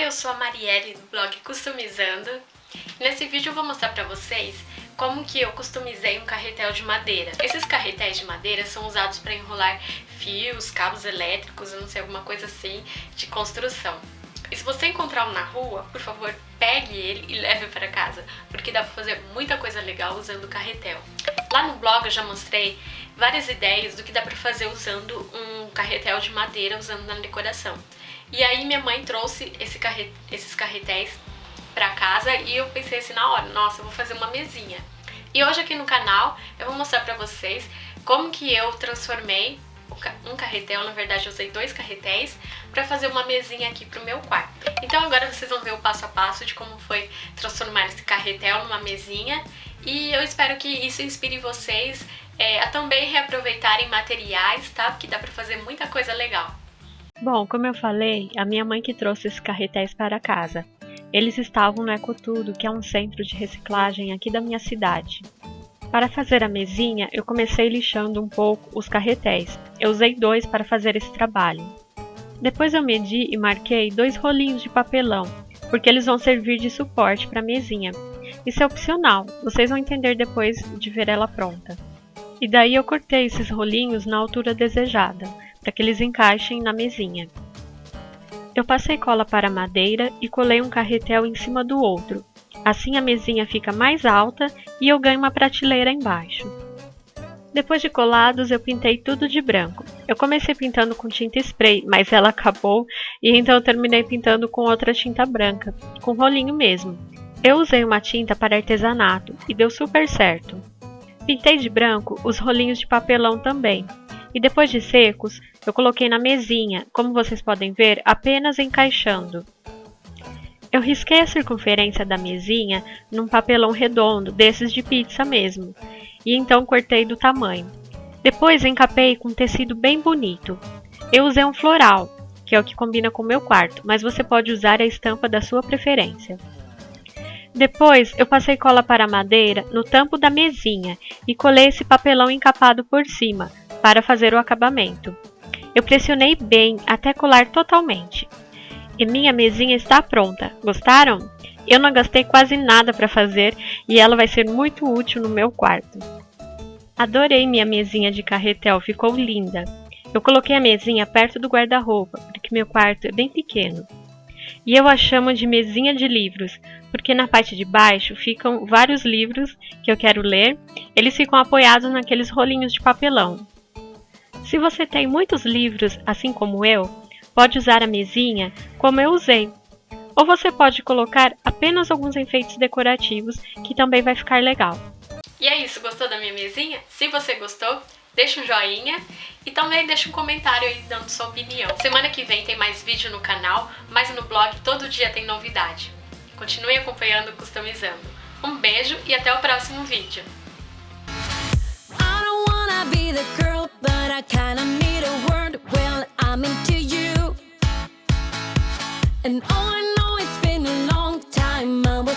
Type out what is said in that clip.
eu sou a Marielle do blog Customizando. Nesse vídeo eu vou mostrar pra vocês como que eu customizei um carretel de madeira. Esses carretéis de madeira são usados para enrolar fios, cabos elétricos, eu não sei, alguma coisa assim, de construção. E se você encontrar um na rua, por favor, pegue ele e leve para casa, porque dá pra fazer muita coisa legal usando o carretel. Lá no blog eu já mostrei várias ideias do que dá pra fazer usando um carretel de madeira, usando na decoração. E aí minha mãe trouxe esses carretéis pra casa e eu pensei assim na hora, nossa, eu vou fazer uma mesinha. E hoje aqui no canal eu vou mostrar pra vocês como que eu transformei um carretel, na verdade eu usei 2 carretéis pra fazer uma mesinha aqui pro meu quarto. Então agora vocês vão ver o passo a passo de como foi transformar esse carretel numa mesinha e eu espero que isso inspire vocês a também reaproveitarem materiais, tá? Porque dá pra fazer muita coisa legal. Bom, como eu falei, a minha mãe que trouxe esses carretéis para casa. Eles estavam no Ecotudo, que é um centro de reciclagem aqui da minha cidade. Para fazer a mesinha, eu comecei lixando um pouco os carretéis. Eu usei 2 para fazer esse trabalho. Depois eu medi e marquei 2 rolinhos de papelão, porque eles vão servir de suporte para a mesinha. Isso é opcional, vocês vão entender depois de ver ela pronta. E daí eu cortei esses rolinhos na altura desejada, para que eles encaixem na mesinha. Eu passei cola para a madeira e colei um carretel em cima do outro. Assim a mesinha fica mais alta e eu ganho uma prateleira embaixo. Depois de colados, eu pintei tudo de branco. Eu comecei pintando com tinta spray, mas ela acabou e então eu terminei pintando com outra tinta branca, com rolinho mesmo. Eu usei uma tinta para artesanato e deu super certo. Pintei de branco os rolinhos de papelão também. E depois de secos, eu coloquei na mesinha, como vocês podem ver, apenas encaixando. Eu risquei a circunferência da mesinha num papelão redondo, desses de pizza mesmo, e então cortei do tamanho. Depois encapei com um tecido bem bonito. Eu usei um floral, que é o que combina com o meu quarto, mas você pode usar a estampa da sua preferência. Depois eu passei cola para a madeira no tampo da mesinha e colei esse papelão encapado por cima, para fazer o acabamento. Eu pressionei bem até colar totalmente. E minha mesinha está pronta. Gostaram? Eu não gastei quase nada para fazer e ela vai ser muito útil no meu quarto. Adorei minha mesinha de carretel, ficou linda. Eu coloquei a mesinha perto do guarda-roupa, porque meu quarto é bem pequeno. E eu a chamo de mesinha de livros, porque na parte de baixo ficam vários livros que eu quero ler. Eles ficam apoiados naqueles rolinhos de papelão. Se você tem muitos livros, assim como eu, pode usar a mesinha como eu usei. Ou você pode colocar apenas alguns enfeites decorativos, que também vai ficar legal. E é isso, gostou da minha mesinha? Se você gostou, deixa um joinha e também deixa um comentário aí dando sua opinião. Semana que vem tem mais vídeo no canal, mas no blog todo dia tem novidade. Continue acompanhando o Customizando. Um beijo e até o próximo vídeo. Be the girl, but I kinda need a word. Well, I'm into you, and oh, I know it's been a long time. I was